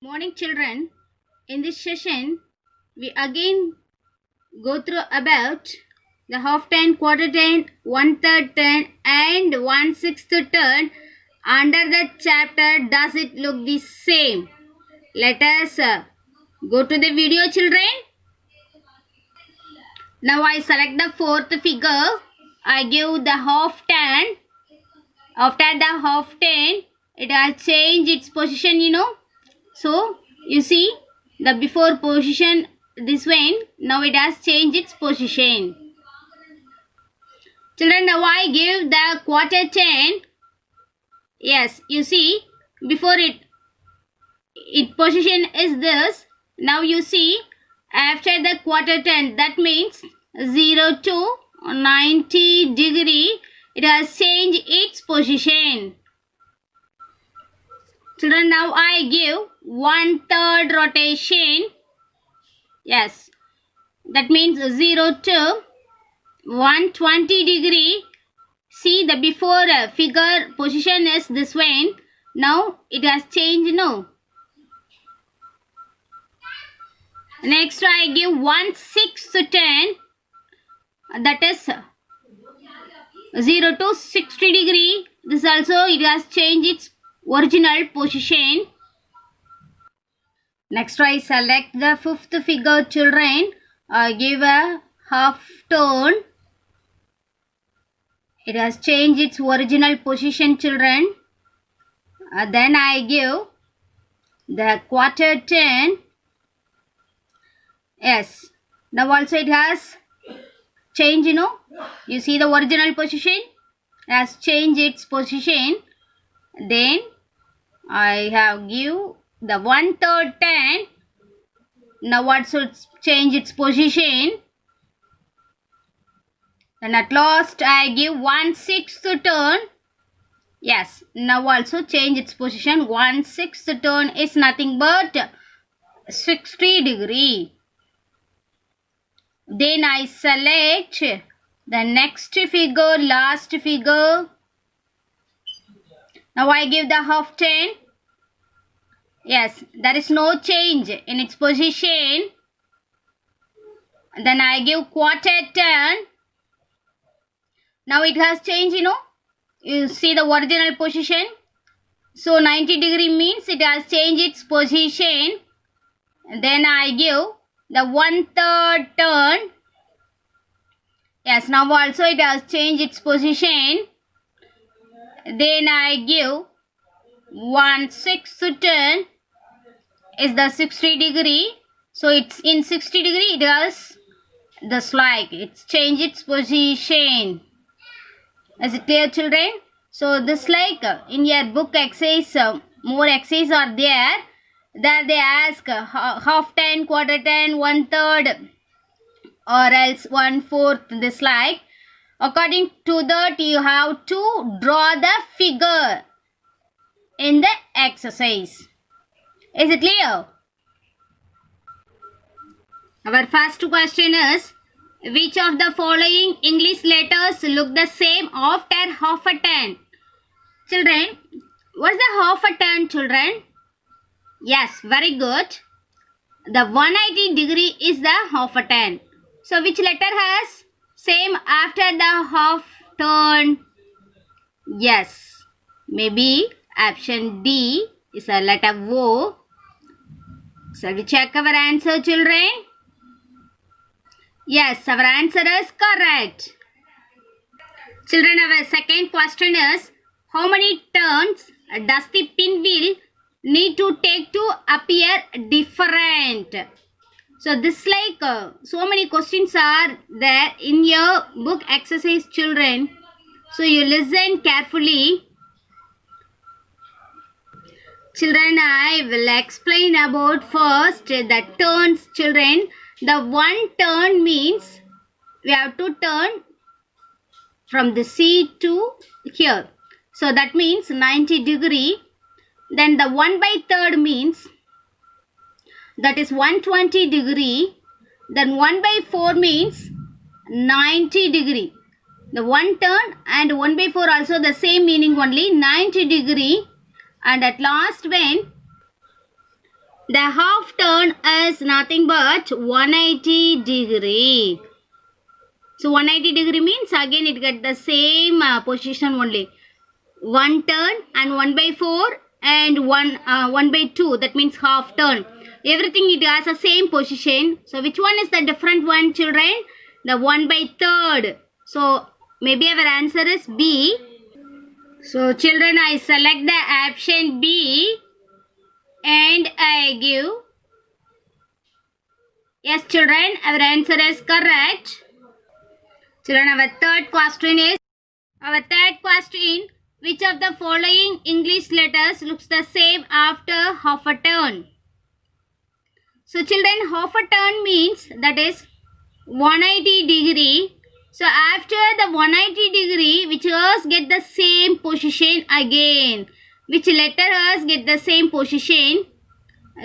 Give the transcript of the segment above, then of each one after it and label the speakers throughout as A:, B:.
A: Morning children, in this session we again go through about the half turn, quarter turn, 1/3 turn and 1/6 turn under the chapter. Does it look the same? Let us go to the video children. Now I select the fourth figure. I give the half turn. After the half turn, it has changed its position, So you see the before position this one, now it has changed its position. Children, now I give the quarter turn. Yes, you see before it position is this. Now you see after the quarter turn, that means 0 to 90 degree, it has changed its position. Children, now I give 1/3 rotation. Yes, that means 0 to 120 degree. See the before figure position is this one. Now it has changed now. Next I give 1/6 turn. That is 0 to 60 degree. This also it has changed its original position. Next I select the fifth figure children. I give a half turn. It has changed its original position children. Then I give the quarter turn. Yes, now also it has changed, You see the original position? It has changed its position. Then I have give the 1/3 turn. Now what should change its position? Then at last I give 1/6 turn. Yes, now also change its position. 1/6 turn is nothing but 60 degree. Then I select the next figure, last figure. Now I give the half turn. Yes, there is no change in its position. Then I give quarter turn. Now it has changed, You see the original position. So 90 degree means it has changed its position. Then I give the 1/3 turn. Yes, now also it has changed its position. Then I give 1/6 turn is the 60 degree. So it's in 60 degree it has the slide. It's changed its position. Is it clear children? So this like in your book exercise, more exercises are there. There they ask half turn, quarter turn, 1/3 or else 1/4 this like. According to that you have to draw the figure in the exercise. Is it clear? Our first question is, which of the following English letters look the same after half a turn? Children, what's the half a turn children? Yes, very good. The 180 degree is the half a turn. So which letter has same after the half turn? Yes, maybe option D is a letter O. So we check our answer children. Yes, our answer is correct. Children, our second question is, how many turns does the pinwheel need to take to appear different? So this like so many questions are there in your book exercise children. So you listen carefully. Children, I will explain about first the turns children. The one turn means we have to turn from the C to here. So that means 90 degree. Then the 1/3 means that is 120 degree. Then 1/4 means 90 degree. The one turn and 1/4 also the same meaning only, 90 degree. And at last when The half turn is nothing but 180 degree. So 180 degree means again it get the same position only. One turn and 1/4 and 1/2. That means half turn. Everything it has the same position. So which one is the different one, children? The 1/3. So maybe our answer is B. So children, I select the option B and I give. Yes children, our answer is correct. Children, our third question, which of the following English letters looks the same after half a turn? So children, half a turn means that is 180 degree. So after the 180 degree, which hers get the same position again. Which letter hers get the same position?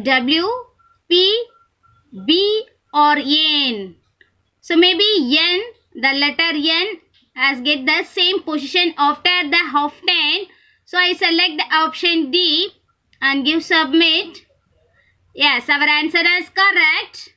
A: W, P, B or N. So maybe N, the letter N has get the same position after the half turn. So I select the option D and give submit. Yes, our answer is correct.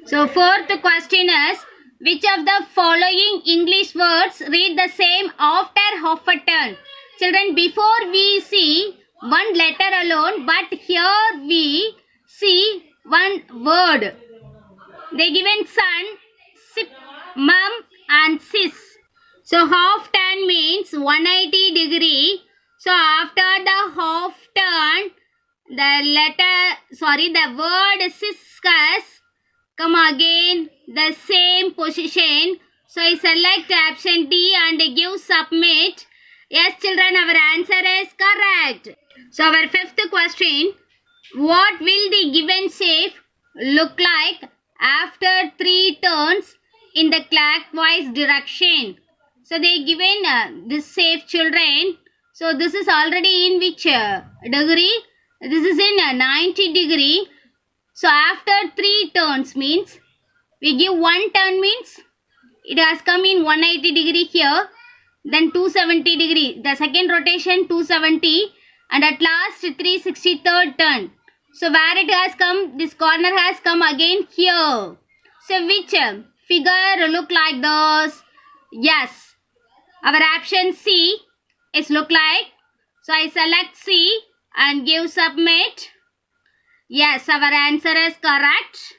A: So fourth question is, which of the following English words read the same after half a turn? Children, before we see one letter alone, but here we see one word. They given sun, sip, mum and sis. So half turn means 180 degree. So after the half turn, the word siscus come again the same position. So I select option D and give submit. Yes children, our answer is correct. So our fifth question, what will the given shape look like after 3 turns in the clockwise direction? So they given this shape children. So this is already in which degree? This is in 90 degree. So after 3 turns means, we give 1 turn means it has come in 180 degree here, then 270 degree, the second rotation 270 and at last 360 third turn. So where it has come, this corner has come again here. So which figure look like this? Yes, our option C is look like. So I select C and give submit. Yes, our answer is correct.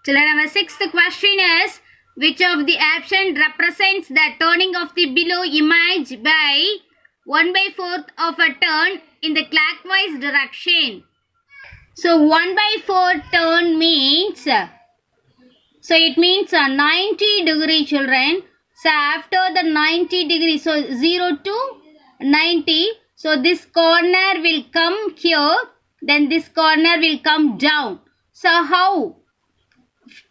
A: Children, our sixth question is, which of the option represents the turning of the below image by 1/4 of a turn in the clockwise direction? So 1/4 turn means, so it means 90 degree children. So after the 90 degree, so 0 to 90, so this corner will come here, then this corner will come down. So how?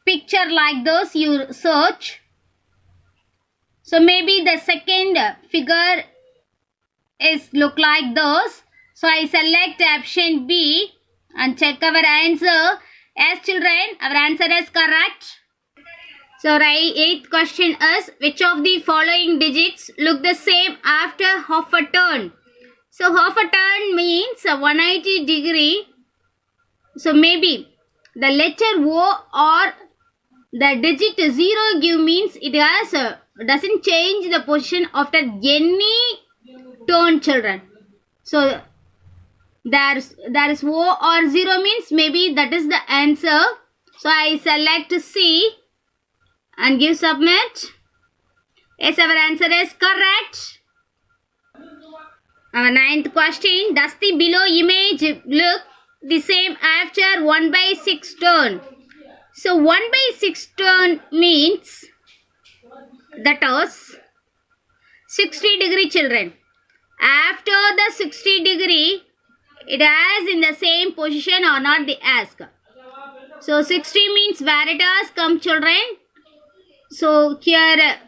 A: Picture like this you search. So maybe the second figure is look like this. So I select option B and check our answer. Yes children, our answer is correct. So eighth question is, which of the following digits look the same after half a turn? So half a turn means 180 degree. So maybe the letter O or the digit 0 give means it has doesn't change the position after any turn children. So there is O or 0 means maybe that is the answer. So I select C and give submit. Yes, our answer is correct. Our ninth question, does the below image look the same after 1/6 turn? So 1/6 turn means that is 60 degree children. After the 60 degree, it has in the same position or not, they ask. So 60 means where it has come children. So here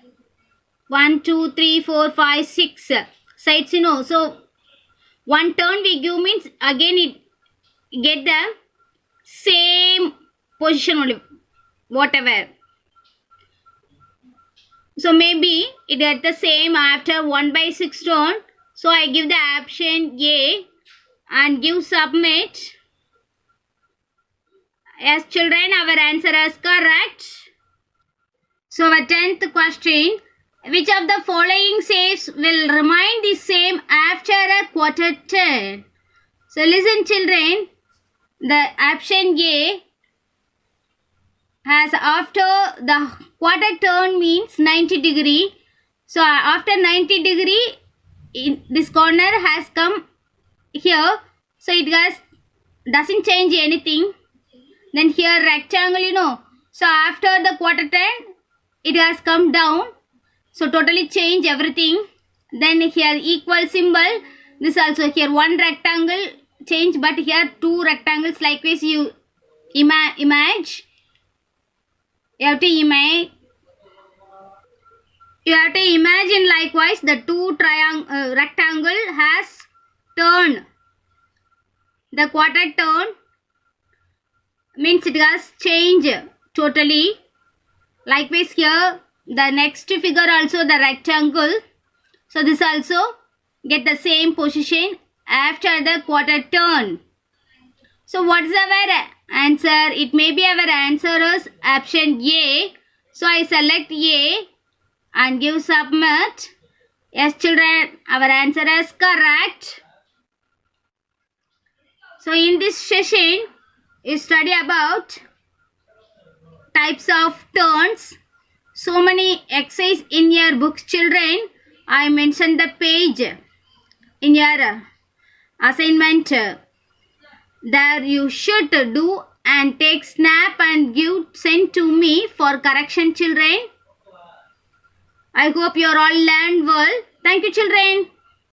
A: 1, 2, 3, 4, 5, 6 sides you know. So one turn we give means again it get the same position only, whatever. So maybe it get the same after 1/6 turn. So I give the option A and give submit. Yes, children, our answer is correct. So our 10th question. Which of the following shapes will remain the same after a quarter turn? So listen, children. The option A has after the quarter turn means 90 degree. So after 90 degree, this corner has come here. So it doesn't change anything. Then here rectangle, So after the quarter turn, it has come down. So totally change everything. Then here equal symbol. This also here one rectangle change, but here two rectangles. Likewise you image. You have to imagine likewise the two rectangle has turned. The quarter turn means it has changed totally. Likewise here the next figure also the rectangle. So this also get the same position after the quarter turn. So what is our answer? It may be our answer is option A. So I select A and give submit. Yes, children, our answer is correct. So in this session, you study about types of turns. So many exercise in your books, children. I mentioned the page in your assignment. There you should do and take snap and send to me for correction, children. I hope you all learned well. Thank you, children.